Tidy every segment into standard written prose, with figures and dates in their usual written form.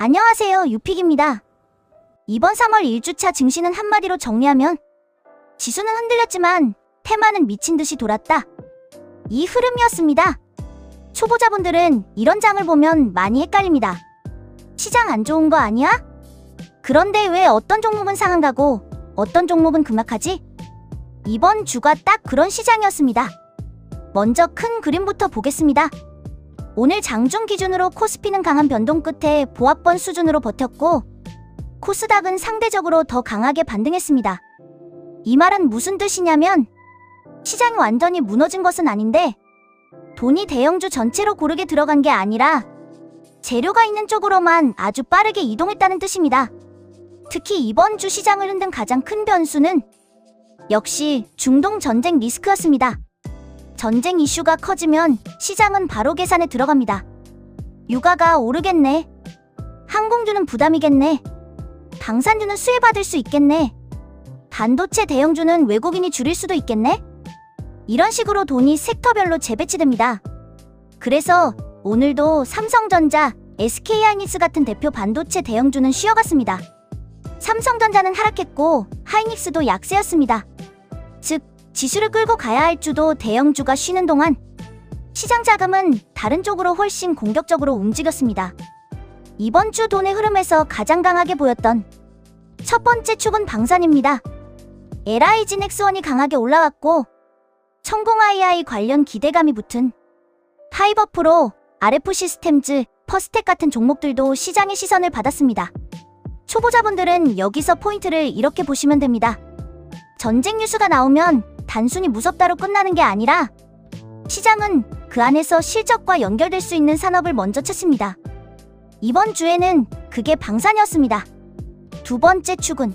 안녕하세요, 유픽입니다. 이번 3월 1주차 증시는 한마디로 정리하면 지수는 흔들렸지만 테마는 미친 듯이 돌았다. 이 흐름이었습니다. 초보자분들은 이런 장을 보면 많이 헷갈립니다. 시장 안 좋은 거 아니야? 그런데 왜 어떤 종목은 상한가고 어떤 종목은 급락하지? 이번 주가 딱 그런 시장이었습니다. 먼저 큰 그림부터 보겠습니다. 오늘 장중 기준으로 코스피는 강한 변동 끝에 보합권 수준으로 버텼고 코스닥은 상대적으로 더 강하게 반등했습니다. 이 말은 무슨 뜻이냐면 시장이 완전히 무너진 것은 아닌데 돈이 대형주 전체로 고르게 들어간 게 아니라 재료가 있는 쪽으로만 아주 빠르게 이동했다는 뜻입니다. 특히 이번 주 시장을 흔든 가장 큰 변수는 역시 중동 전쟁 리스크였습니다. 전쟁 이슈가 커지면 시장은 바로 계산에 들어갑니다. 유가가 오르겠네. 항공주는 부담이겠네. 방산주는 수혜받을 수 있겠네. 반도체 대형주는 외국인이 줄일 수도 있겠네. 이런 식으로 돈이 섹터별로 재배치됩니다. 그래서 오늘도 삼성전자, SK하이닉스 같은 대표 반도체 대형주는 쉬어갔습니다. 삼성전자는 하락했고 하이닉스도 약세였습니다. 즉 지수를 끌고 가야 할 주도 대형주가 쉬는 동안 시장 자금은 다른 쪽으로 훨씬 공격적으로 움직였습니다. 이번 주 돈의 흐름에서 가장 강하게 보였던 첫 번째 축은 방산입니다. LIG 넥스원이 강하게 올라왔고 천공 II 관련 기대감이 붙은 파이버프로, RF 시스템즈, 퍼스텍 같은 종목들도 시장의 시선을 받았습니다. 초보자분들은 여기서 포인트를 이렇게 보시면 됩니다. 전쟁 뉴스가 나오면 단순히 무섭다로 끝나는 게 아니라 시장은 그 안에서 실적과 연결될 수 있는 산업을 먼저 찾습니다. 이번 주에는 그게 방산이었습니다. 두 번째 축은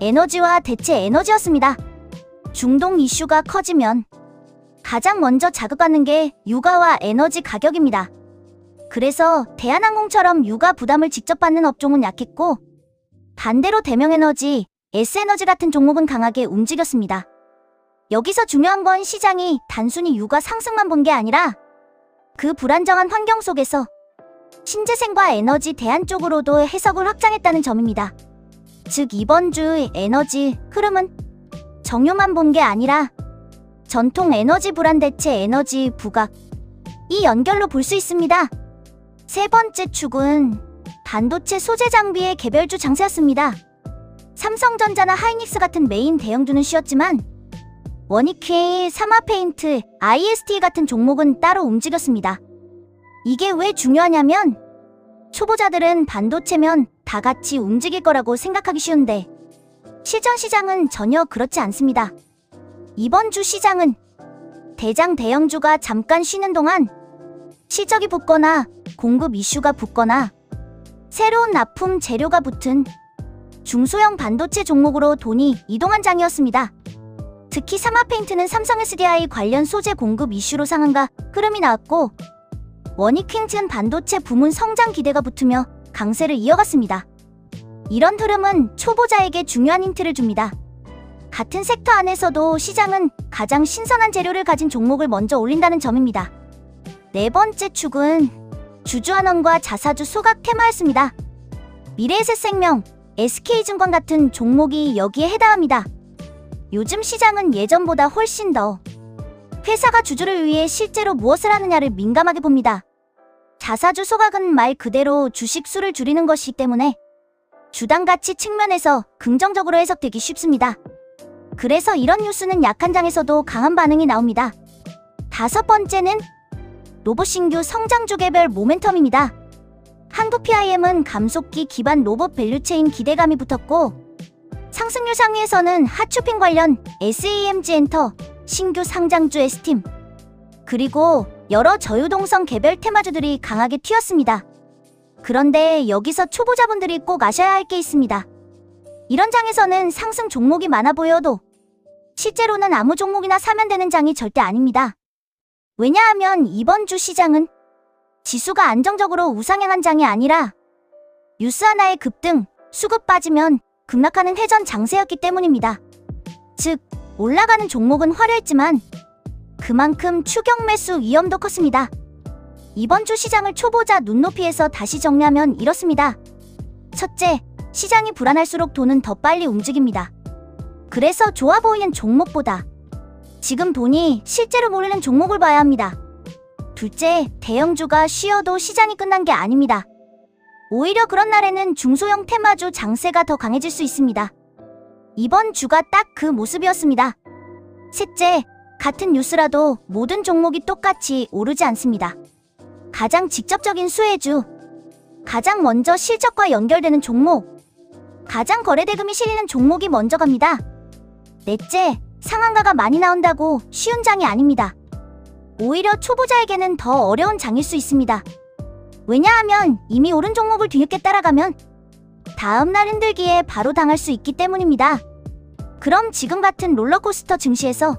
에너지와 대체 에너지였습니다. 중동 이슈가 커지면 가장 먼저 자극받는 게 유가와 에너지 가격입니다. 그래서 대한항공처럼 유가 부담을 직접 받는 업종은 약했고 반대로 대명에너지, S에너지 같은 종목은 강하게 움직였습니다. 여기서 중요한 건 시장이 단순히 유가 상승만 본 게 아니라 그 불안정한 환경 속에서 신재생과 에너지 대안 쪽으로도 해석을 확장했다는 점입니다. 즉 이번 주의 에너지 흐름은 정유만 본 게 아니라 전통 에너지 불안 대체 에너지 부각 이 연결로 볼 수 있습니다. 세 번째 축은 반도체 소재 장비의 개별주 장세였습니다. 삼성전자나 하이닉스 같은 메인 대형주는 쉬었지만 원익회의, 사마페인트, IST 같은 종목은 따로 움직였습니다. 이게 왜 중요하냐면 초보자들은 반도체면 다 같이 움직일 거라고 생각하기 쉬운데 실전 시장은 전혀 그렇지 않습니다. 이번 주 시장은 대장 대형주가 잠깐 쉬는 동안 실적이 붙거나 공급 이슈가 붙거나 새로운 납품 재료가 붙은 중소형 반도체 종목으로 돈이 이동한 장이었습니다. 특히 사마페인트는 삼성 SDI 관련 소재 공급 이슈로 상한가 흐름이 나왔고 원익행진 반도체 부문 성장 기대가 붙으며 강세를 이어갔습니다. 이런 흐름은 초보자에게 중요한 힌트를 줍니다. 같은 섹터 안에서도 시장은 가장 신선한 재료를 가진 종목을 먼저 올린다는 점입니다. 네 번째 축은 주주환원과 자사주 소각 테마였습니다. 미래에셋생명, SK증권 같은 종목이 여기에 해당합니다. 요즘 시장은 예전보다 훨씬 더 회사가 주주를 위해 실제로 무엇을 하느냐를 민감하게 봅니다. 자사주 소각은 말 그대로 주식 수를 줄이는 것이기 때문에 주당 가치 측면에서 긍정적으로 해석되기 쉽습니다. 그래서 이런 뉴스는 약한 장에서도 강한 반응이 나옵니다. 다섯 번째는 로봇 신규 성장주 개별 모멘텀입니다. 한국 PIM은 감속기 기반 로봇 밸류체인 기대감이 붙었고 상승률 상위에서는 핫쇼핑 관련 SAMG 엔터, 신규 상장주 S팀, 그리고 여러 저유동성 개별 테마주들이 강하게 튀었습니다. 그런데 여기서 초보자분들이 꼭 아셔야 할 게 있습니다. 이런 장에서는 상승 종목이 많아 보여도 실제로는 아무 종목이나 사면 되는 장이 절대 아닙니다. 왜냐하면 이번 주 시장은 지수가 안정적으로 우상향한 장이 아니라 뉴스 하나의 급등, 수급 빠지면 급락하는 회전 장세였기 때문입니다. 즉, 올라가는 종목은 화려했지만 그만큼 추격 매수 위험도 컸습니다. 이번 주 시장을 초보자 눈높이에서 다시 정리하면 이렇습니다. 첫째, 시장이 불안할수록 돈은 더 빨리 움직입니다. 그래서 좋아 보이는 종목보다 지금 돈이 실제로 모르는 종목을 봐야 합니다. 둘째, 대형주가 쉬어도 시장이 끝난 게 아닙니다. 오히려 그런 날에는 중소형 테마주 장세가 더 강해질 수 있습니다. 이번 주가 딱 그 모습이었습니다. 셋째, 같은 뉴스라도 모든 종목이 똑같이 오르지 않습니다. 가장 직접적인 수혜주, 가장 먼저 실적과 연결되는 종목, 가장 거래대금이 실리는 종목이 먼저 갑니다. 넷째, 상한가가 많이 나온다고 쉬운 장이 아닙니다. 오히려 초보자에게는 더 어려운 장일 수 있습니다. 왜냐하면 이미 오른 종목을 뒤늦게 따라가면 다음날 흔들기에 바로 당할 수 있기 때문입니다. 그럼 지금 같은 롤러코스터 증시에서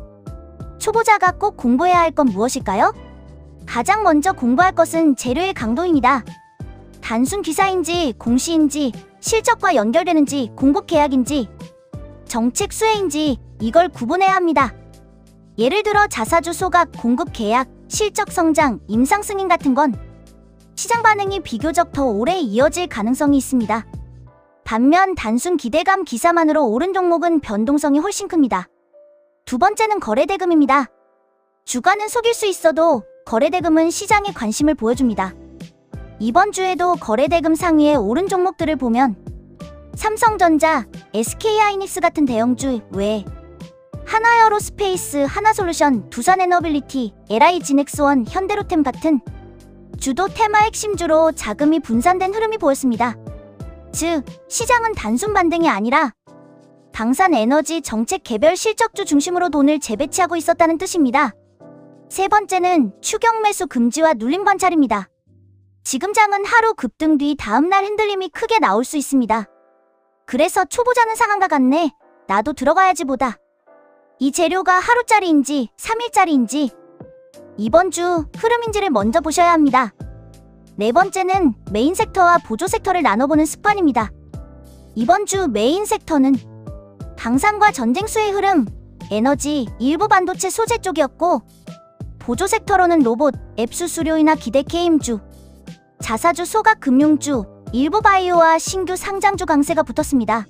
초보자가 꼭 공부해야 할 건 무엇일까요? 가장 먼저 공부할 것은 재료의 강도입니다. 단순 기사인지 공시인지 실적과 연결되는지 공급 계약인지 정책 수혜인지 이걸 구분해야 합니다. 예를 들어 자사주 소각, 공급 계약, 실적 성장, 임상 승인 같은 건 시장 반응이 비교적 더 오래 이어질 가능성이 있습니다. 반면 단순 기대감 기사만으로 오른 종목은 변동성이 훨씬 큽니다. 두 번째는 거래대금입니다. 주가는 속일 수 있어도 거래대금은 시장에 관심을 보여줍니다. 이번 주에도 거래대금 상위에 오른 종목들을 보면 삼성전자, SK하이닉스 같은 대형주 외에 하나에어로스페이스, 하나솔루션, 두산에너빌리티, LI진엑스원, 현대로템 같은 주도 테마 핵심주로 자금이 분산된 흐름이 보였습니다. 즉, 시장은 단순 반등이 아니라 방산에너지 정책 개별 실적주 중심으로 돈을 재배치하고 있었다는 뜻입니다. 세 번째는 추격 매수 금지와 눌림 관찰입니다. 지금 장은 하루 급등 뒤 다음날 흔들림이 크게 나올 수 있습니다. 그래서 초보자는 상한가 같네, 나도 들어가야지 보다. 이 재료가 하루짜리인지 3일짜리인지 이번 주 흐름인지를 먼저 보셔야 합니다. 네 번째는 메인 섹터와 보조 섹터를 나눠보는 습관입니다. 이번 주 메인 섹터는 방산과 전쟁 수의 흐름, 에너지, 일부 반도체 소재 쪽이었고 보조 섹터로는 로봇, 앱 수수료이나 기대 게임주, 자사주 소각 금융주, 일부 바이오와 신규 상장주 강세가 붙었습니다.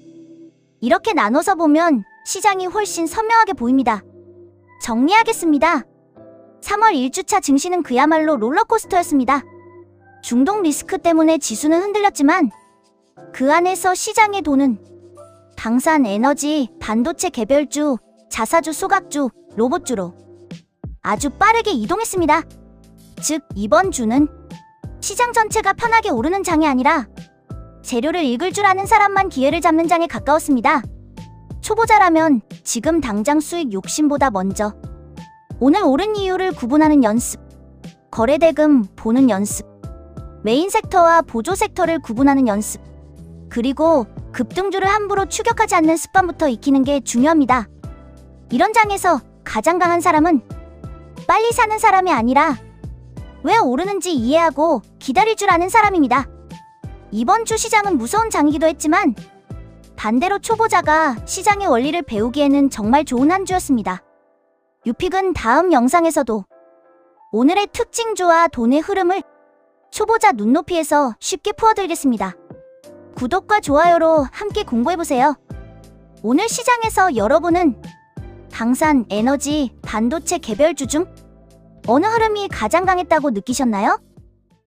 이렇게 나눠서 보면 시장이 훨씬 선명하게 보입니다. 정리하겠습니다. 3월 1주차 증시는 그야말로 롤러코스터였습니다. 중동 리스크 때문에 지수는 흔들렸지만 그 안에서 시장의 돈은 방산, 에너지, 반도체 개별주, 자사주 소각주, 로봇주로 아주 빠르게 이동했습니다. 즉, 이번 주는 시장 전체가 편하게 오르는 장이 아니라 재료를 읽을 줄 아는 사람만 기회를 잡는 장에 가까웠습니다. 초보자라면 지금 당장 수익 욕심보다 먼저 오늘 오른 이유를 구분하는 연습, 거래대금 보는 연습, 메인 섹터와 보조 섹터를 구분하는 연습, 그리고 급등주를 함부로 추격하지 않는 습관부터 익히는 게 중요합니다. 이런 장에서 가장 강한 사람은 빨리 사는 사람이 아니라 왜 오르는지 이해하고 기다릴 줄 아는 사람입니다. 이번 주 시장은 무서운 장이기도 했지만 반대로 초보자가 시장의 원리를 배우기에는 정말 좋은 한 주였습니다. 유픽은 다음 영상에서도 오늘의 특징주와 돈의 흐름을 초보자 눈높이에서 쉽게 풀어드리겠습니다. 구독과 좋아요로 함께 공부해보세요. 오늘 시장에서 여러분은 방산, 에너지, 반도체 개별주 중 어느 흐름이 가장 강했다고 느끼셨나요?